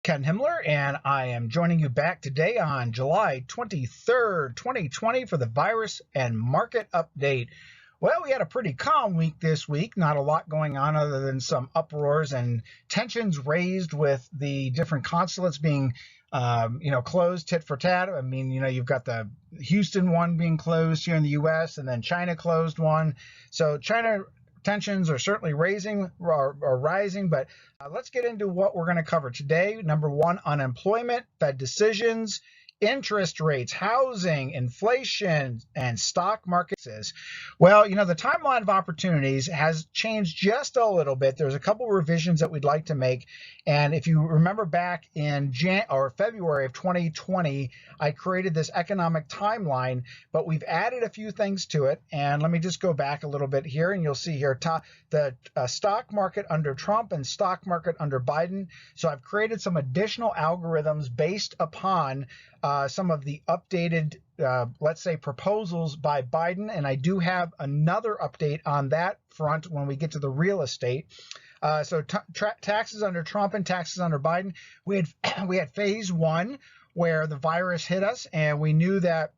Ken Himmler, and I am joining you back today on July 23rd, 2020 for the virus and market update. Well, we had a pretty calm week this week, not a lot going on other than some uproars and tensions raised with the different consulates being, closed tit for tat. I mean, you've got the Houston one being closed here in the U.S. and then China closed one. So China tensions are certainly rising, but let's get into what we're going to cover today. Number one, unemployment, Fed decisions, interest rates, housing, inflation, and stock markets. Well, the timeline of opportunities has changed just a little bit. There's a couple revisions that we'd like to make. And if you remember back in February of 2020, I created this economic timeline, but we've added a few things to it. And let me just go back a little bit here, and you'll see here the stock market under Trump and stock market under Biden. So I've created some additional algorithms based upon some of the updated, let's say, proposals by Biden. And I do have another update on that front when we get to the real estate. So taxes under Trump and taxes under Biden. We had phase one where the virus hit us, and we knew that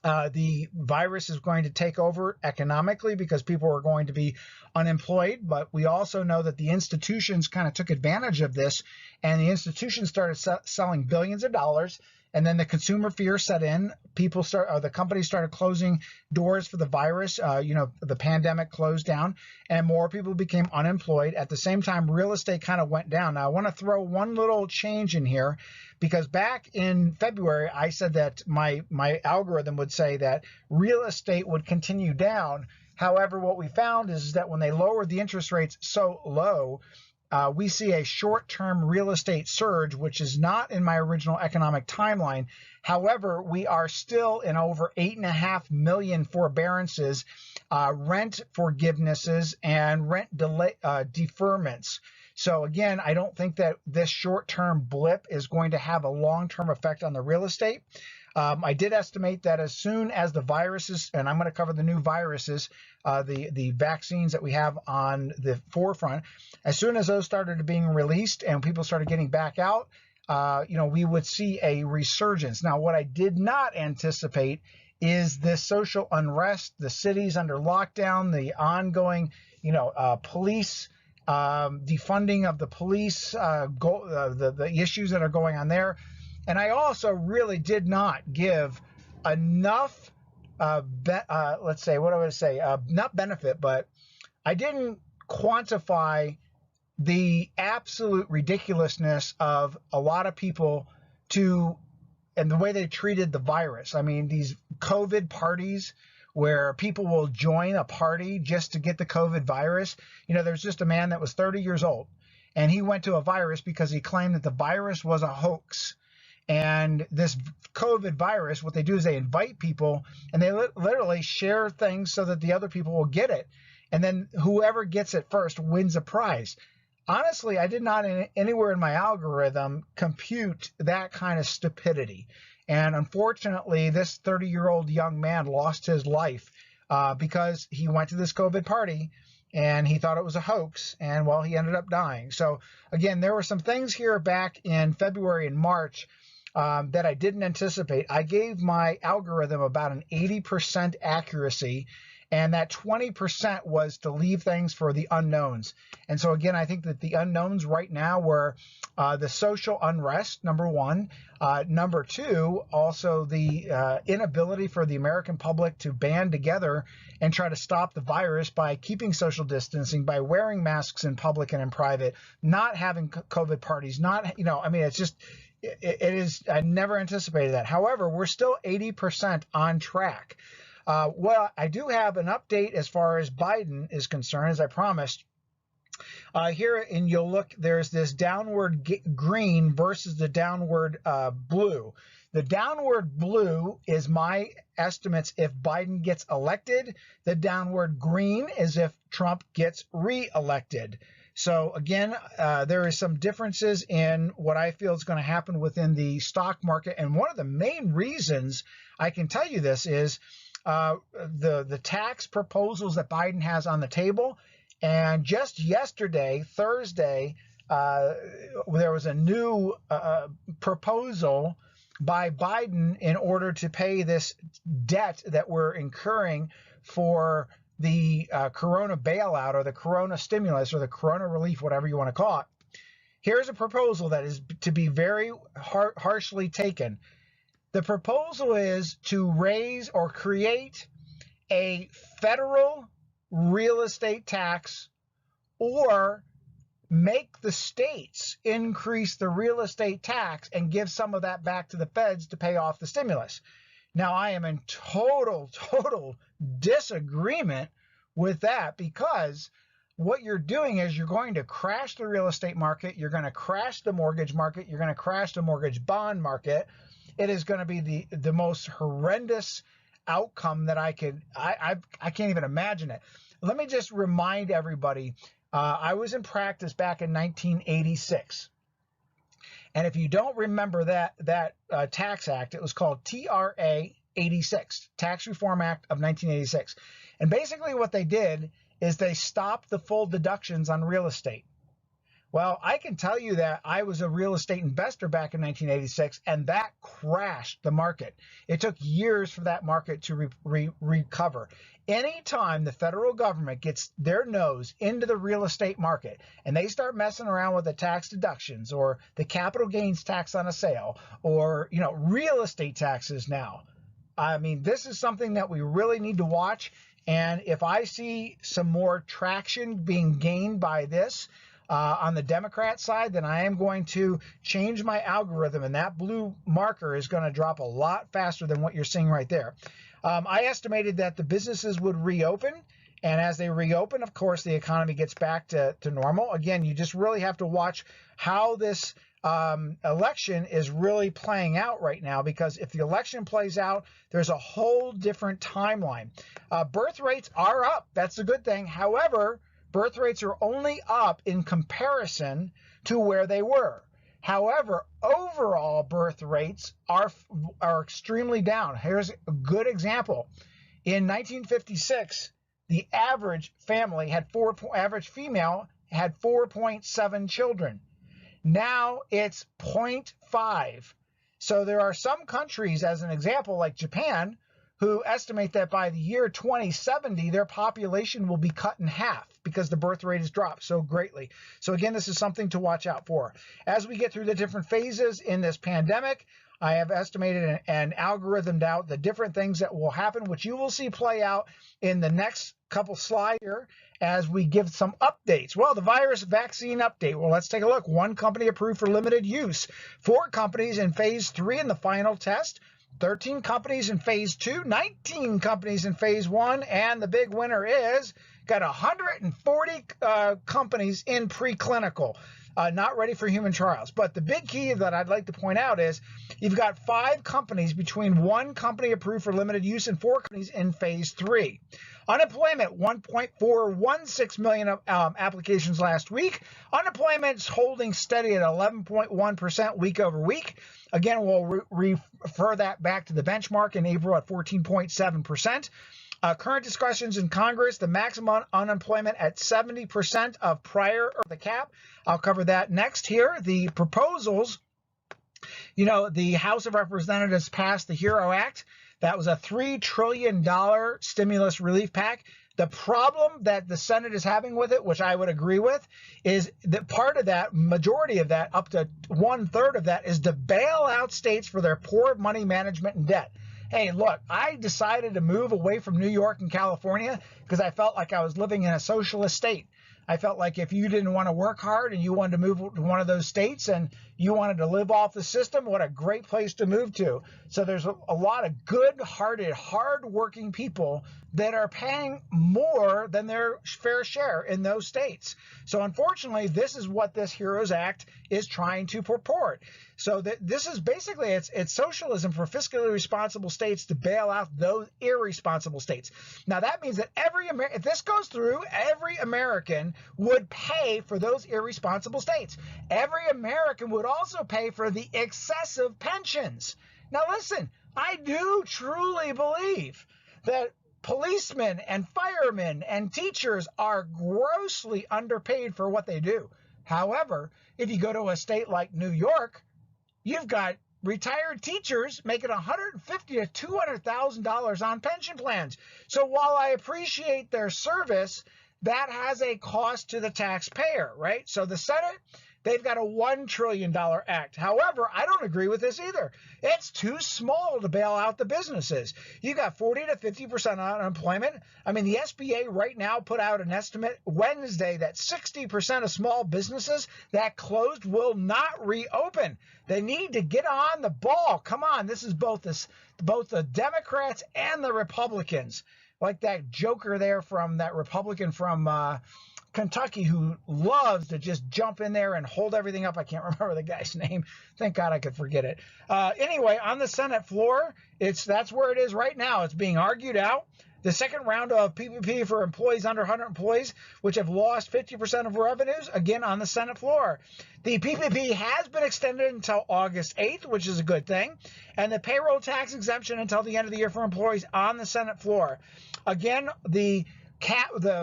the virus is going to take over economically because people are going to be unemployed. But we also know that the institutions kind of took advantage of this, and the institutions started selling billions of dollars. And then the consumer fear set in. The companies started closing doors for the virus. The pandemic closed down, and more people became unemployed. At the same time, real estate kind of went down. Now, I want to throw one little change in here, because back in February, I said that my algorithm would say that real estate would continue down. However, what we found is that when they lowered the interest rates so low, we see a short-term real estate surge, which is not in my original economic timeline. However, we are still in over 8.5 million forbearances, rent forgivenesses, and rent deferments. So again, I don't think that this short-term blip is going to have a long-term effect on the real estate. I did estimate that as soon as the viruses, and I'm going to cover the new viruses, the vaccines that we have on the forefront, as soon as those started being released and people started getting back out, we would see a resurgence. Now, what I did not anticipate is this social unrest, the cities under lockdown, the ongoing, police defunding of the police, the issues that are going on there. And I also really did not give enough, let's say, what do I say, not benefit, but I didn't quantify the absolute ridiculousness of a lot of people and the way they treated the virus. I mean, these COVID parties where people will join a party just to get the COVID virus. There's just a man that was 30 years old, and he went to a virus because he claimed that the virus was a hoax. And this COVID virus, what they do is they invite people, and they literally share things so that the other people will get it. And then whoever gets it first wins a prize. Honestly, I did not anywhere in my algorithm compute that kind of stupidity. And unfortunately, this 30-year-old young man lost his life because he went to this COVID party and he thought it was a hoax, and well, he ended up dying. So again, there were some things here back in February and March that I didn't anticipate. I gave my algorithm about an 80% accuracy, and that 20% was to leave things for the unknowns. And so again, I think that the unknowns right now were the social unrest, number one. Number two, also the inability for the American public to band together and try to stop the virus by keeping social distancing, by wearing masks in public and in private, not having COVID parties, it's just, it is, I never anticipated that. However, we're still 80% on track. Well, I do have an update as far as Biden is concerned, as I promised. Here, and you'll look, there's this downward green versus the downward blue. The downward blue is my estimates if Biden gets elected. The downward green is if Trump gets re-elected. So again, there is some differences in what I feel is going to happen within the stock market. And one of the main reasons I can tell you this is the tax proposals that Biden has on the table. And just yesterday, Thursday, there was a new proposal by Biden in order to pay this debt that we're incurring for the corona bailout or the corona stimulus or the corona relief, whatever you want to call it. Here's a proposal that is to be very harshly taken. The proposal is to raise or create a federal real estate tax or make the states increase the real estate tax and give some of that back to the feds to pay off the stimulus. Now, I am in total disagreement with that, because what you're doing is you're going to crash the real estate market, you're going to crash the mortgage market, you're going to crash the mortgage bond market. It is going to be the most horrendous outcome that I can't even imagine it. Let me just remind everybody, I was in practice back in 1986. And if you don't remember that tax act, it was called TRA 86, Tax Reform Act of 1986. And basically what they did is they stopped the full deductions on real estate. Well, I can tell you that I was a real estate investor back in 1986, and that crashed the market. It took years for that market to recover. Anytime the federal government gets their nose into the real estate market and they start messing around with the tax deductions or the capital gains tax on a sale or, real estate taxes now, I mean, this is something that we really need to watch. And if I see some more traction being gained by this, on the Democrat side, then I am going to change my algorithm, and that blue marker is going to drop a lot faster than what you're seeing right there. I estimated that the businesses would reopen, and as they reopen, of course, the economy gets back to normal. Again, you just really have to watch how this election is really playing out right now, because if the election plays out, there's a whole different timeline. Birth rates are up. That's a good thing. However, birth rates are only up in comparison to where they were. However, overall birth rates are extremely down. Here's a good example. In 1956, the average family had average female had 4.7 children. Now it's 0.5. So there are some countries, as an example, like Japan, who estimate that by the year 2070, their population will be cut in half because the birth rate has dropped so greatly. So again, this is something to watch out for. As we get through the different phases in this pandemic, I have estimated and algorithmed out the different things that will happen, which you will see play out in the next couple slides here as we give some updates. Well, the virus vaccine update. Well, let's take a look. 1 company approved for limited use. 4 companies in phase 3 in the final test. 13 companies in phase 2, 19 companies in phase 1, and the big winner is got 140 companies in preclinical, not ready for human trials. But the big key that I'd like to point out is you've got 5 companies between 1 company approved for limited use and 4 companies in phase 3. Unemployment, 1.416 million applications last week. Unemployment's holding steady at 11.1% week over week. Again, we'll refer that back to the benchmark in April at 14.7%. Current discussions in Congress, the maximum unemployment at 70% of prior or the cap. I'll cover that next here. The proposals, the House of Representatives passed the HERO Act. That was a $3 trillion stimulus relief pack. The problem that the Senate is having with it, which I would agree with, is that part of that, majority of that, up to 1/3 of that, is to bail out states for their poor money management and debt. Hey, look, I decided to move away from New York and California because I felt like I was living in a socialist state. I felt like if you didn't want to work hard and you wanted to move to one of those states and you wanted to live off the system, what a great place to move to. So there's a lot of good-hearted, hard-working people that are paying more than their fair share in those states. So unfortunately, this is what this HEROES Act is trying to purport. So this is basically, it's socialism for fiscally responsible states to bail out those irresponsible states. Now that means that if this goes through, every American would pay for those irresponsible states. Every American would also pay for the excessive pensions. Now listen, I do truly believe that policemen and firemen and teachers are grossly underpaid for what they do. However, if you go to a state like New York, you've got retired teachers making $150,000 to $200,000 on pension plans. So while I appreciate their service, that has a cost to the taxpayer, right? So the Senate, they've got a $1 trillion act. However, I don't agree with this either. It's too small to bail out the businesses. You got 40 to 50% unemployment. I mean, the SBA right now put out an estimate Wednesday that 60% of small businesses that closed will not reopen. They need to get on the ball. Come on, this is both the Democrats and the Republicans. Like that joker there from that Republican from Kentucky who loves to just jump in there and hold everything up. I can't remember the guy's name. Thank God I could forget it. Anyway, on the Senate floor, that's where it is right now. It's being argued out. The second round of PPP for employees under 100 employees, which have lost 50% of revenues, again on the Senate floor. The PPP has been extended until August 8th, which is a good thing, and the payroll tax exemption until the end of the year for employees on the Senate floor. Again, the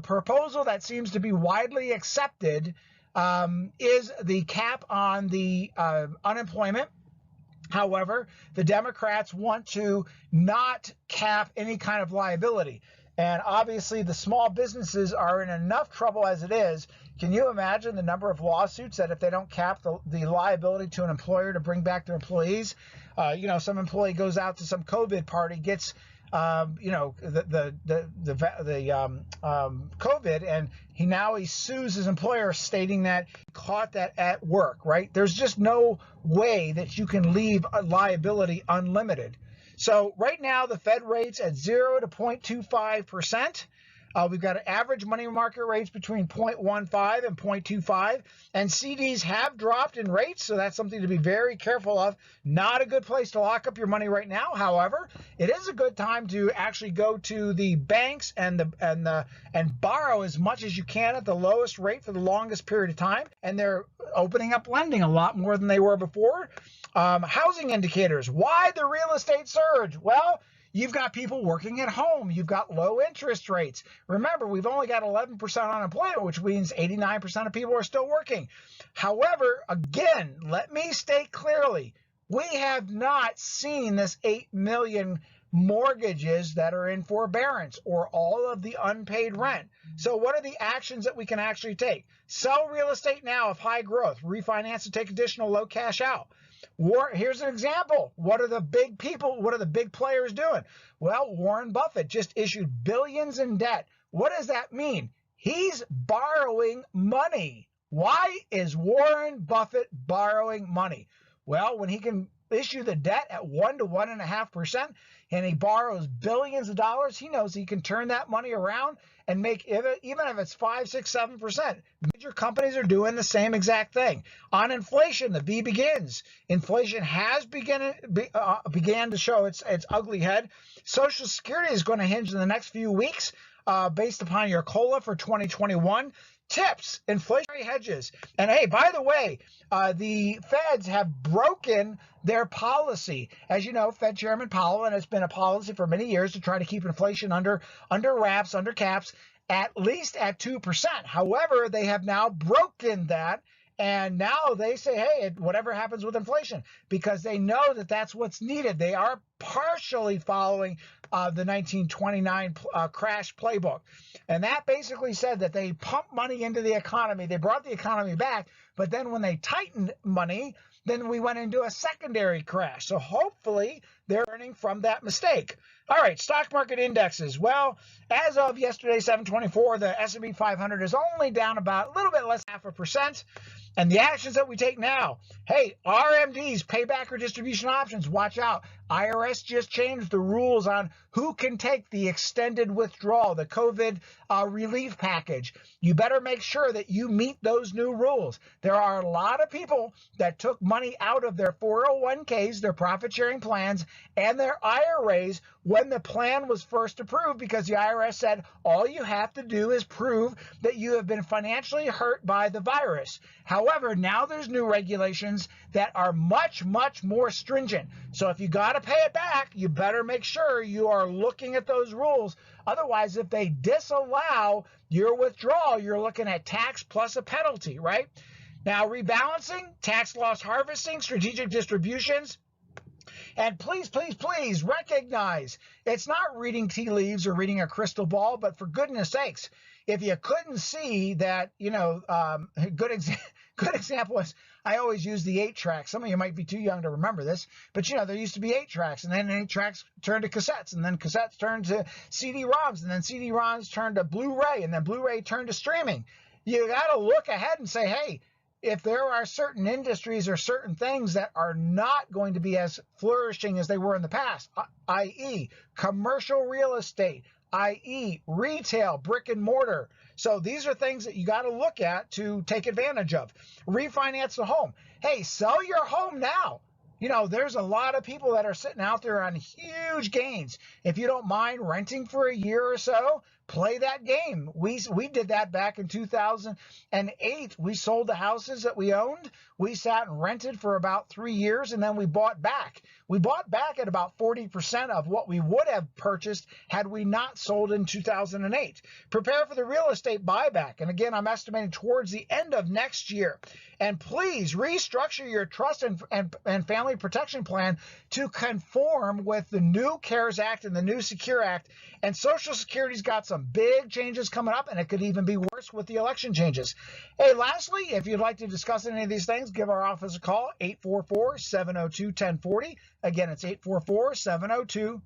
proposal that seems to be widely accepted is the cap on the unemployment. However, the Democrats want to not cap any kind of liability. And obviously, the small businesses are in enough trouble as it is. Can you imagine the number of lawsuits that if they don't cap the liability to an employer to bring back their employees? Some employee goes out to some COVID party, gets the COVID, and he sues his employer, stating that he caught that at work, right? There's just no way that you can leave a liability unlimited. So right now the Fed rates at 0 to 0.25%. We've got average money market rates between 0.15 and 0.25, and CDs have dropped in rates, so that's something to be very careful of. Not a good place to lock up your money right now. However, it is a good time to actually go to the banks and borrow as much as you can at the lowest rate for the longest period of time, and they're opening up lending a lot more than they were before. Housing indicators. Why the real estate surge? Well, you've got people working at home. You've got low interest rates. Remember, we've only got 11% unemployment, which means 89% of people are still working. However, again, let me state clearly, we have not seen this 8 million mortgages that are in forbearance or all of the unpaid rent. So what are the actions that we can actually take? Sell real estate now of high growth, refinance and take additional low cash out. Here's an example. What are the big players doing? Well, Warren Buffett just issued billions in debt. What does that mean? He's borrowing money. Why is Warren Buffett borrowing money? Well, when he can issue the debt at 1 to 1.5%, and he borrows billions of dollars, he knows he can turn that money around and make, even if it's 5, 6, 7%. Major companies are doing the same exact thing. On inflation, the V begins. Inflation has began to show its ugly head. Social Security is going to hinge in the next few weeks based upon your COLA for 2021. Tips, inflationary hedges. And hey, by the way, the Feds have broken their policy. As you know, Fed Chairman Powell, and it's been a policy for many years to try to keep inflation under wraps, under caps, at least at 2%. However, they have now broken that. And now they say, hey, whatever happens with inflation, because they know that that's what's needed. They are partially following the 1929 crash playbook. And that basically said that they pumped money into the economy. They brought the economy back. But then when they tightened money, then we went into a secondary crash. So hopefully they're learning from that mistake. All right, stock market indexes. Well, as of yesterday, 7/24, the S&P 500 is only down about a little bit less than 0.5%. And the actions that we take now, hey, RMDs, payback or distribution options, watch out. IRS just changed the rules on who can take the extended withdrawal, the COVID relief package. You better make sure that you meet those new rules. There are a lot of people that took money out of their 401ks, their profit sharing plans, and their IRAs when the plan was first approved, because the IRS said all you have to do is prove that you have been financially hurt by the virus. However, now there's new regulations that are much, much more stringent. So if you got to pay it back, you better make sure you are looking at those rules. Otherwise, if they disallow your withdrawal, you're looking at tax plus a penalty, right? Now, rebalancing, tax loss harvesting, strategic distributions. And please, please, please recognize it's not reading tea leaves or reading a crystal ball, but for goodness sakes, if you couldn't see that, good example is I always use the 8-track. Some of you might be too young to remember this, but there used to be 8-tracks, and then 8-tracks turned to cassettes, and then cassettes turned to CD-ROMs, and then CD-ROMs turned to Blu-ray, and then Blu-ray turned to streaming. You got to look ahead and say, hey, if there are certain industries or certain things that are not going to be as flourishing as they were in the past, i.e. commercial real estate, i.e. retail, brick and mortar. So these are things that you got to look at to take advantage of. Refinance the home. Hey, sell your home now. There's a lot of people that are sitting out there on huge gains. If you don't mind renting for a year or so, play that game. We did that back in 2008. We sold the houses that we owned. We sat and rented for about 3 years, and then we bought back. We bought back at about 40% of what we would have purchased had we not sold in 2008. Prepare for the real estate buyback. And again, I'm estimating towards the end of next year. And please restructure your trust and family protection plan to conform with the new CARES Act and the new Secure Act. And Social Security's got some big changes coming up, and it could even be worse with the election changes. Hey, lastly, if you'd like to discuss any of these things, give our office a call, 844-702-1040. Again, it's 844-702-1040.